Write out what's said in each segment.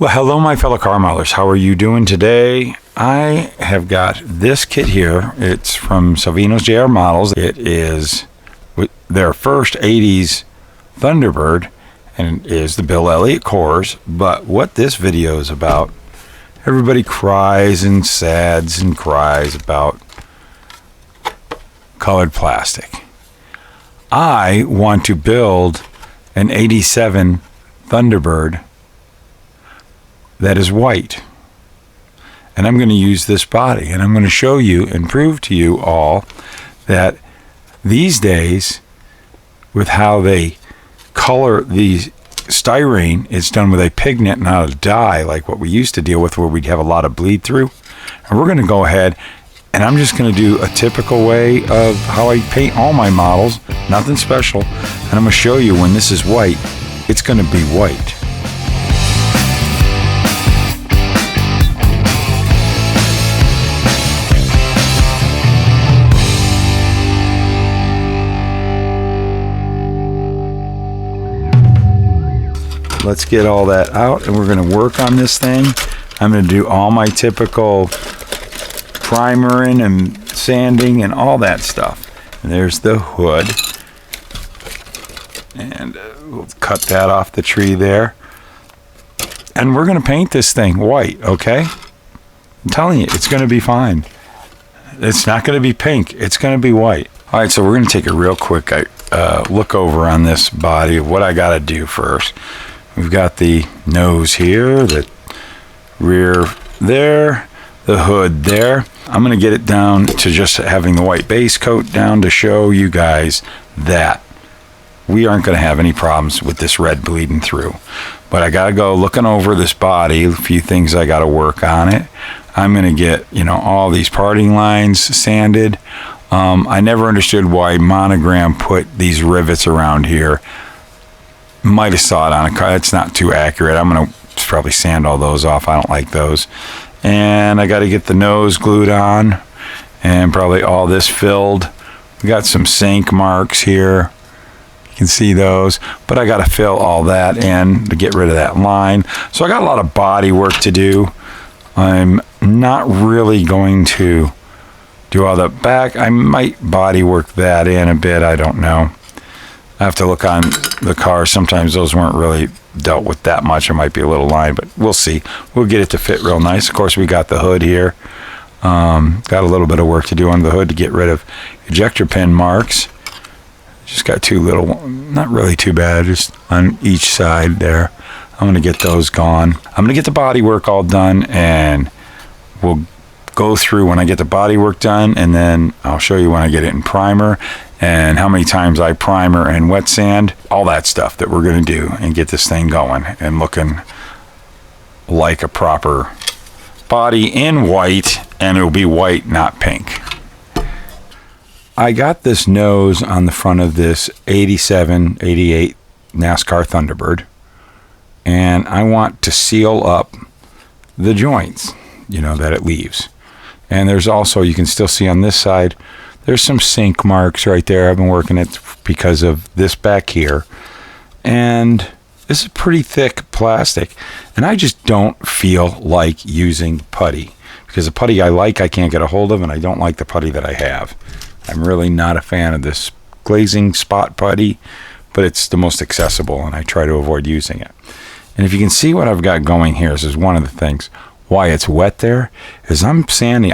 Well, hello, my fellow car modelers. How are you doing today? I have got this kit here. It's from Salvino's JR Models. It is their first 80s Thunderbird, and it is the Bill Elliott cores. But what this video is about, everybody cries and sads and cries about colored plastic. I want to build an 87 Thunderbird that is white, and I'm going to use this body, and I'm going to show you and prove to you all that these days, with how they color the styrene, it's done with a pigment, not a dye like what we used to deal with, where we'd have a lot of bleed through. And we're going to go ahead, and I'm just going to do a typical way of how I paint all my models, nothing special, and I'm going to show you when this is white, it's going to be white. Let's get all that out, and we're going to work on this thing. I'm going to do all my typical primering and sanding and all that stuff. And there's the hood. And we'll cut that off the tree there. And we're going to paint this thing white, okay? I'm telling you, it's going to be fine. It's not going to be pink. It's going to be white. All right, so we're going to take a real quick look over on this body of what I got to do first. We've got the nose here, the rear there, the hood there. I'm going to get it down to just having the white base coat down to show you guys that we aren't going to have any problems with this red bleeding through. But I got to go looking over this body, a few things I got to work on it. I'm going to get, all these parting lines sanded. I never understood why Monogram put these rivets around here. Might have saw it on a car. It's not too accurate. I'm going to probably sand all those off. I don't like those. And I got to get the nose glued on and probably all this filled. We got some sink marks here. You can see those. But I got to fill all that in to get rid of that line. So I got a lot of body work to do. I'm not really going to do all the back. I might body work that in a bit. I don't know. I have to look on the car. Sometimes those weren't really dealt with that much. There might be a little line, but we'll see. We'll get it to fit real nice. Of course, we got the hood here. Got a little bit of work to do on the hood to get rid of ejector pin marks. Just got two little, not really too bad, just on each side there. I'm going to get those gone. I'm going to get the body work all done, and we'll go through when I get the body work done, and then I'll show you when I get it in primer and how many times I primer and wet sand, all that stuff that we're going to do and get this thing going and looking like a proper body in white, and it'll be white, not pink. I got this nose on the front of this 87, 88 NASCAR Thunderbird, and I want to seal up the joints, that it leaves. And there's also, you can still see on this side, there's some sink marks right there. I've been working it because of this back here. And this is pretty thick plastic. And I just don't feel like using putty. Because the putty I like, I can't get a hold of, and I don't like the putty that I have. I'm really not a fan of this glazing spot putty, but it's the most accessible, and I try to avoid using it. And if you can see what I've got going here, this is one of the things. Why it's wet there is I'm sanding.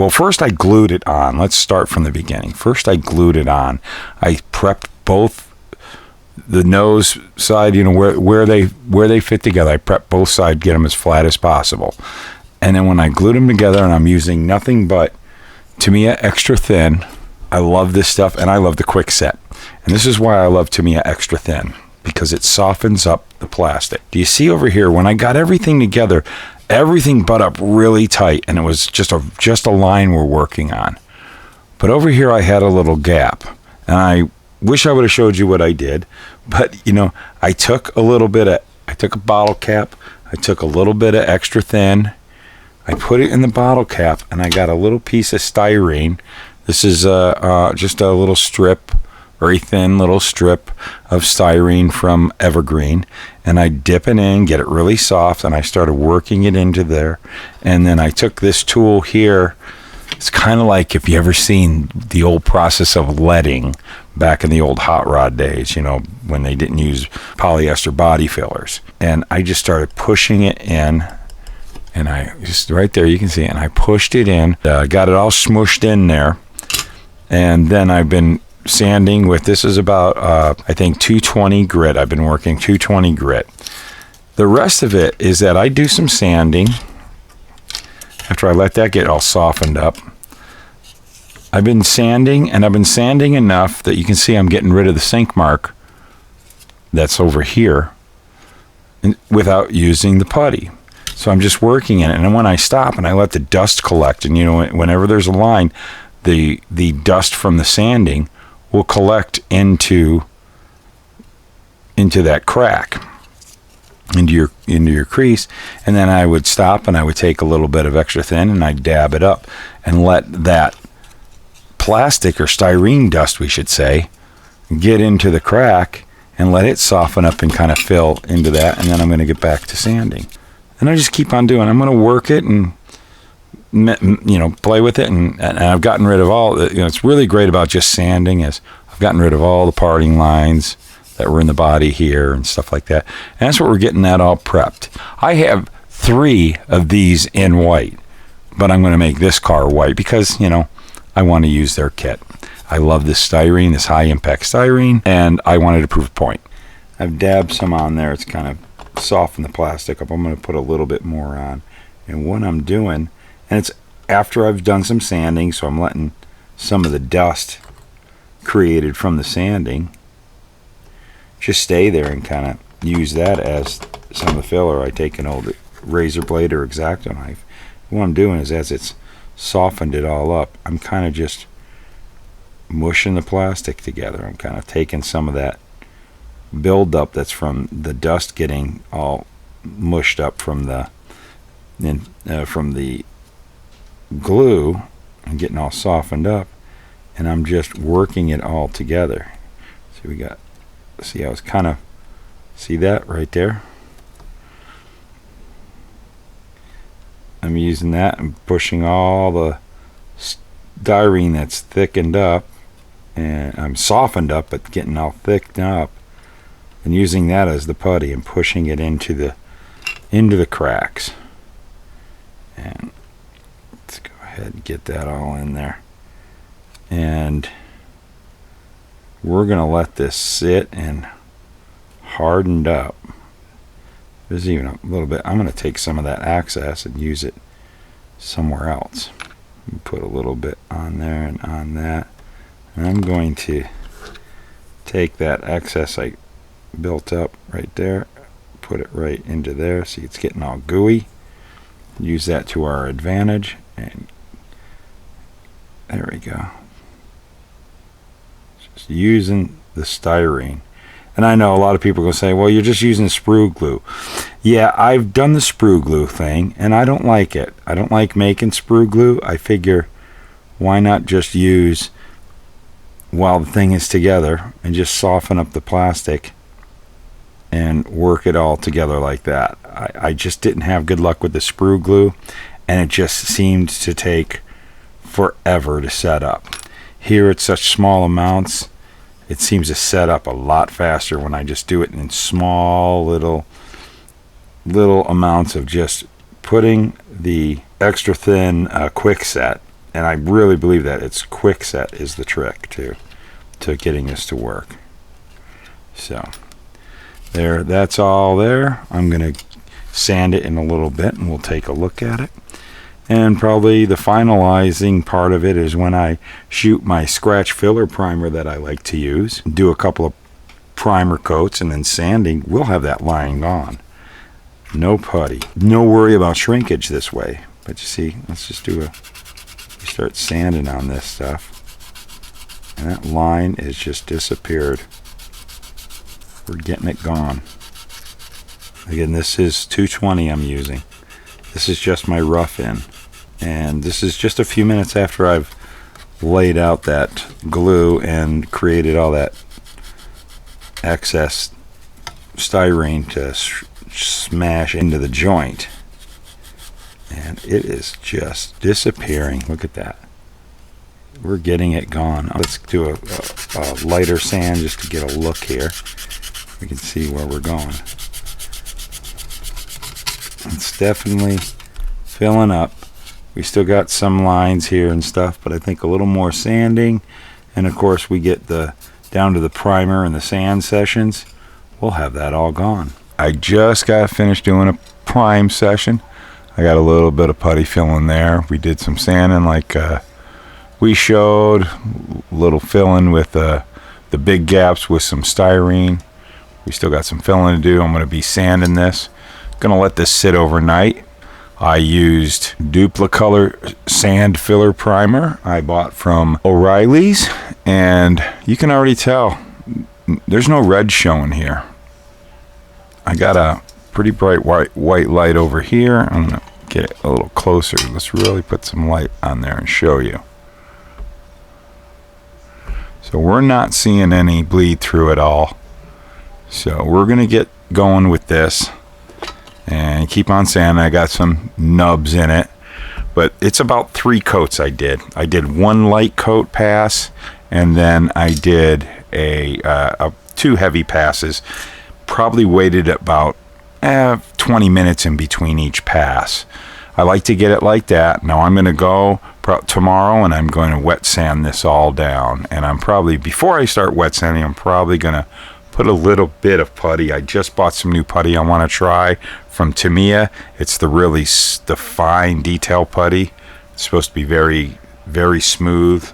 First I glued it on. Let's start from the beginning. First I glued it on. I prepped both the nose side, where they fit together. I prepped both sides, get them as flat as possible. And then when I glued them together, and I'm using nothing but Tamiya Extra Thin. I love this stuff, and I love the quick set. And this is why I love Tamiya Extra Thin, because it softens up the plastic. Do you see over here, when I got everything together, everything butt up really tight, and it was just a line we're working on. But over here I had a little gap, and I wish I would have showed you what I did. But I took a bottle cap, I took a little bit of Extra Thin, I put it in the bottle cap, and I got a little piece of styrene. This is just a little strip very thin little strip of styrene from Evergreen, and I dip it in, get it really soft, and I started working it into there. And then I took this tool here. It's kind of like if you ever seen the old process of leading back in the old hot rod days, you know, when they didn't use polyester body fillers. And I just started pushing it in, and I just right there you can see it, and I pushed it in, got it all smooshed in there. And then I've been sanding with, this is about I think 220 grit. I've been working 220 grit. The rest of it is that I do some sanding after I let that get all softened up. I've been sanding, and I've been sanding enough that you can see I'm getting rid of the sink mark that's over here without using the putty. So I'm just working in it, and when I stop and I let the dust collect, and you know, whenever there's a line, the dust from the sanding will collect into that crack, into your crease. And then I would stop, and I would take a little bit of extra thin, and I'd dab it up and let that plastic or styrene dust, we should say, get into the crack and let it soften up and kind of fill into that. And then I'm going to get back to sanding, and I just keep on doing. I'm going to work it and, you know, play with it, and I've gotten rid of all, you know, it's really great about just sanding is I've gotten rid of all the parting lines that were in the body here and stuff like that. And that's what we're getting that all prepped. I have 3 of these in white, but I'm going to make this car white because, you know, I want to use their kit. I love this styrene, this high impact styrene, and I wanted to prove a point. I've dabbed some on there. It's kind of softened the plastic up. I'm going to put a little bit more on. And what I'm doing, and it's after I've done some sanding, so I'm letting some of the dust created from the sanding just stay there and kind of use that as some of the filler. I take an old razor blade or X-Acto knife. What I'm doing is, as it's softened it all up, I'm kind of just mushing the plastic together. I'm kind of taking some of that buildup that's from the dust getting all mushed up from the glue and getting all softened up, and I'm just working it all together. So we got, see, I was kind of, see that right there? I'm using that and pushing all the styrene that's thickened up, and I'm softened up but getting all thicked up, and using that as the putty and pushing it into the cracks. And let's go ahead and get that all in there, and we're gonna let this sit and hardened up. There's even a little bit. I'm going to take some of that excess and use it somewhere else. Put a little bit on there and on that. And I'm going to take that excess I built up right there, put it right into there. See, it's getting all gooey. Use that to our advantage. And there we go. Just using the styrene. And I know a lot of people are going to say, well, you're just using sprue glue. Yeah, I've done the sprue glue thing, and I don't like it. I don't like making sprue glue. I figure, why not just use, while the thing is together, and just soften up the plastic and work it all together like that. I just didn't have good luck with the sprue glue, and it just seemed to take forever to set up. Here it's such small amounts. It seems to set up a lot faster when I just do it in small little amounts of just putting the extra thin quick set. And I really believe that it's quick set is the trick to getting this to work. So there, that's all there. I'm going to sand it in a little bit, and we'll take a look at it. And probably the finalizing part of it is when I shoot my scratch filler primer that I like to use, do a couple of primer coats, and then sanding. We'll have that line gone. No putty. No worry about shrinkage this way. But you see, let's just do we start sanding on this stuff. And that line is just disappeared. We're getting it gone. Again, this is 220 I'm using. This is just my rough in. And this is just a few minutes after I've laid out that glue and created all that excess styrene to smash into the joint. And it is just disappearing. Look at that. We're getting it gone. Let's do a lighter sand just to get a look here. We can see where we're going. It's definitely filling up. We still got some lines here and stuff, but I think a little more sanding, and of course we get down to the primer and the sand sessions. We'll have that all gone. I just got finished doing a prime session. I got a little bit of putty filling there. We did some sanding like we showed, a little filling with the big gaps with some styrene. We still got some filling to do. I'm going to be sanding this. Going to let this sit overnight. I used Duplicolor Sand Filler Primer I bought from O'Reilly's, and you can already tell there's no red showing here. I got a pretty bright white light over here. I'm going to get it a little closer. Let's really put some light on there and show you. So we're not seeing any bleed through at all. So we're going to get going with this and keep on sanding. I got some nubs in it, but it's about 3 coats I did. I did 1 light coat pass, and then I did a 2 heavy passes. Probably waited about 20 minutes in between each pass. I like to get it like that. Now I'm going to go tomorrow and I'm going to wet sand this all down. And I'm probably, before I start wet sanding, I'm probably going to put a little bit of putty. I just bought some new putty I want to try from Tamiya. It's the fine detail putty. It's supposed to be very, very smooth.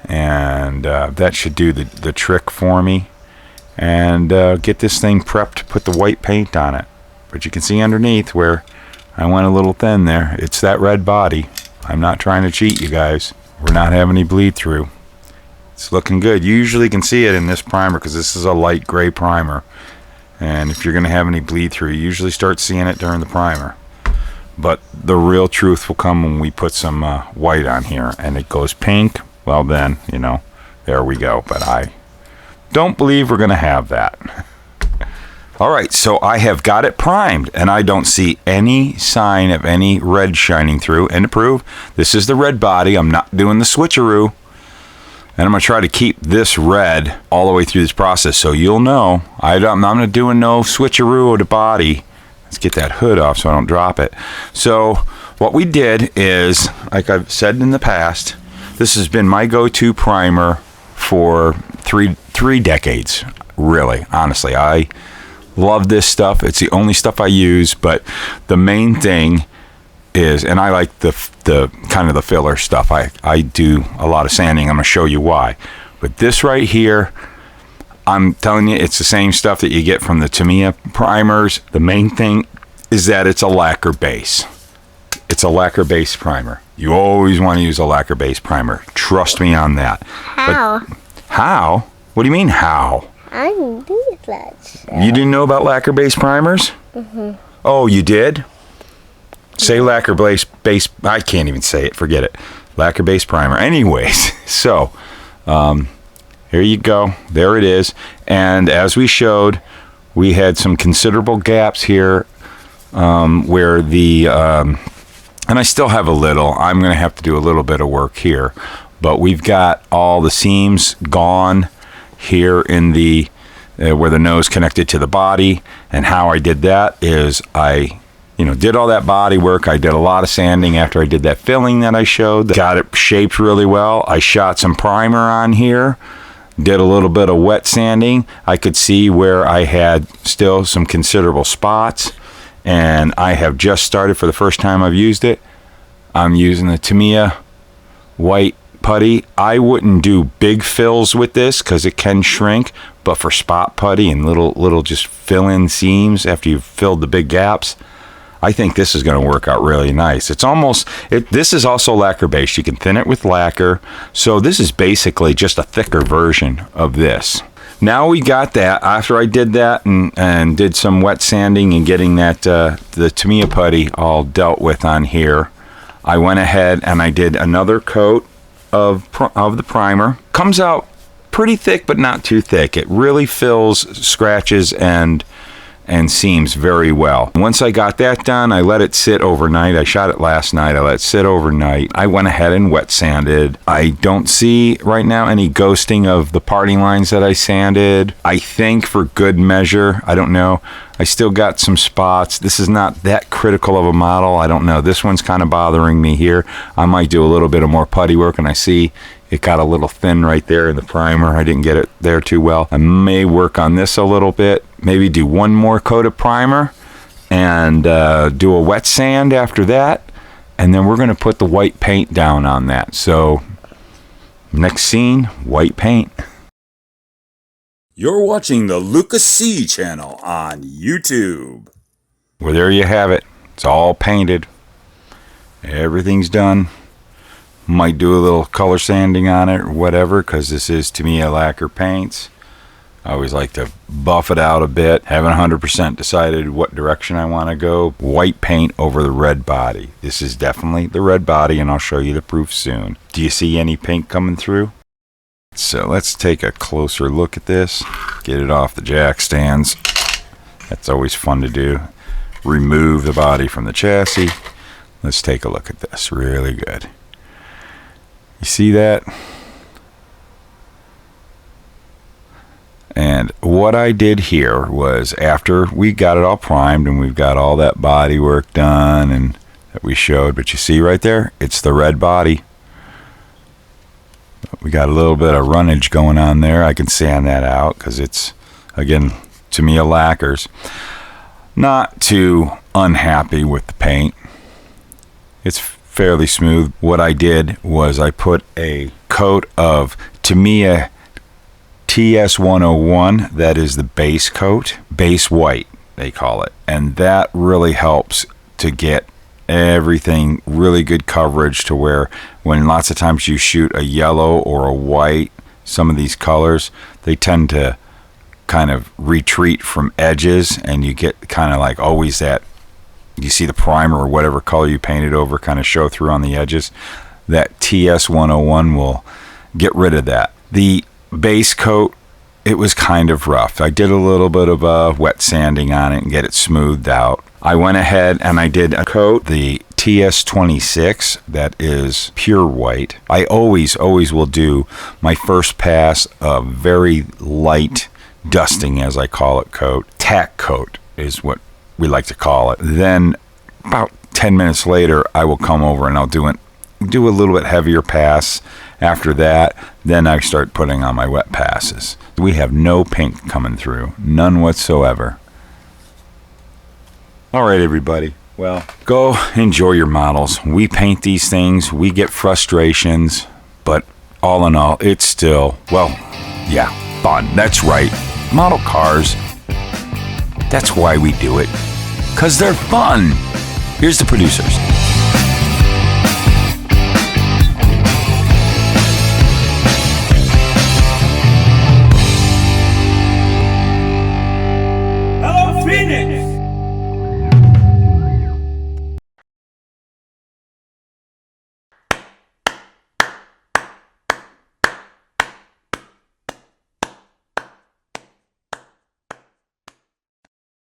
And that should do the trick for me. And get this thing prepped to put the white paint on it. But you can see underneath where I went a little thin there. It's that red body. I'm not trying to cheat you guys. We're not having any bleed through. It's looking good. You usually can see it in this primer because this is a light gray primer. And if you're going to have any bleed through, you usually start seeing it during the primer. But the real truth will come when we put some white on here and it goes pink. Well then, there we go. But I don't believe we're going to have that. All right, so I have got it primed, and I don't see any sign of any red shining through. And to prove, this is the red body. I'm not doing the switcheroo. And I'm going to try to keep this red all the way through this process, so you'll know. I'm not doing no switcheroo of the body. Let's get that hood off so I don't drop it. So what we did is, like I've said in the past, this has been my go-to primer for three decades, really, honestly. I love this stuff. It's the only stuff I use, but the main thing is, and I like the kind of the filler stuff. I do a lot of sanding. I'm going to show you why. But this right here, I'm telling you, it's the same stuff that you get from the Tamiya primers. The main thing is that it's a lacquer base. It's a lacquer base primer. You always want to use a lacquer base primer. Trust me on that. How? But how? What do you mean, how? I knew that. You didn't know about lacquer base primers? Mm-hmm. Oh, you did? Say lacquer base. I can't even say it. Forget it. Lacquer base primer. Anyways, so here you go. There it is. And as we showed, we had some considerable gaps here where the and I still have a little. I'm going to have to do a little bit of work here, but we've got all the seams gone here in the where the nose connected to the body. And how I did that is I did all that body work. I did a lot of sanding after I did that filling that I showed. Got it shaped really well. I shot some primer on here. Did a little bit of wet sanding. I could see where I had still some considerable spots. And I have just started for the first time I've used it. I'm using the Tamiya white putty. I wouldn't do big fills with this because it can shrink. But for spot putty and little just fill-in seams after you've filled the big gaps, I think this is going to work out really nice. This is also lacquer based. You can thin it with lacquer. So this is basically just a thicker version of this. Now we got that. After I did that and did some wet sanding and getting that the Tamiya putty all dealt with on here, I went ahead and I did another coat of the primer. Comes out pretty thick, but not too thick. It really fills scratches and seams very well. Once I got that done, I let it sit overnight. I shot it last night. I let it sit overnight. I went ahead and wet sanded. I don't see right now any ghosting of the parting lines that I sanded. I think for good measure, I don't know, I still got some spots. This is not that critical of a model. I don't know. This one's kind of bothering me here. I might do a little bit of more putty work, and I see it got a little thin right there in the primer. I didn't get it there too well. I may work on this a little bit. Maybe do one more coat of primer and do a wet sand after that. And then we're going to put the white paint down on that. So next scene, white paint. You're watching the Luka C channel on YouTube. Well, there you have it. It's all painted. Everything's done. Might do a little color sanding on it or whatever, because this is Tamiya lacquer paints. I always like to buff it out a bit. Haven't 100% decided what direction I want to go. White paint over the red body. This is definitely the red body, and I'll show you the proof soon. Do you see any pink coming through? So let's take a closer look at this. Get it off the jack stands. That's always fun to do. Remove the body from the chassis. Let's take a look at this. Really good. You see that? And what I did here was, after we got it all primed and we've got all that body work done and that we showed, but you see right there, it's the red body. We got a little bit of runnage going on there. I can sand that out because it's, again, Tamiya lacquers. Not too unhappy with the paint. It's fairly smooth. What I did was I put a coat of Tamiya TS101. That is the base coat, base white they call it, and that really helps to get everything really good coverage, to where when lots of times you shoot a yellow or a white, some of these colors, they tend to kind of retreat from edges, and you get kind of like always that, you see the primer or whatever color you painted over kind of show through on the edges. That TS101 will get rid of that. The base coat, it was kind of rough. I did a little bit of wet sanding on it and get it smoothed out. I went ahead and I did a coat, the TS26, that is pure white. I always will do my first pass of very light dusting, as I call it, coat. Tack coat is what we like to call it. Then about 10 minutes later, I will come over and I'll do a little bit heavier pass. After that, then I start putting on my wet passes. We have no pink coming through, none whatsoever. All right, everybody. Well, go enjoy your models. We paint these things, we get frustrations, but all in all, it's still, well, yeah, fun. That's right. Model cars. That's why we do it. 'Cause they're fun. Here's the producers.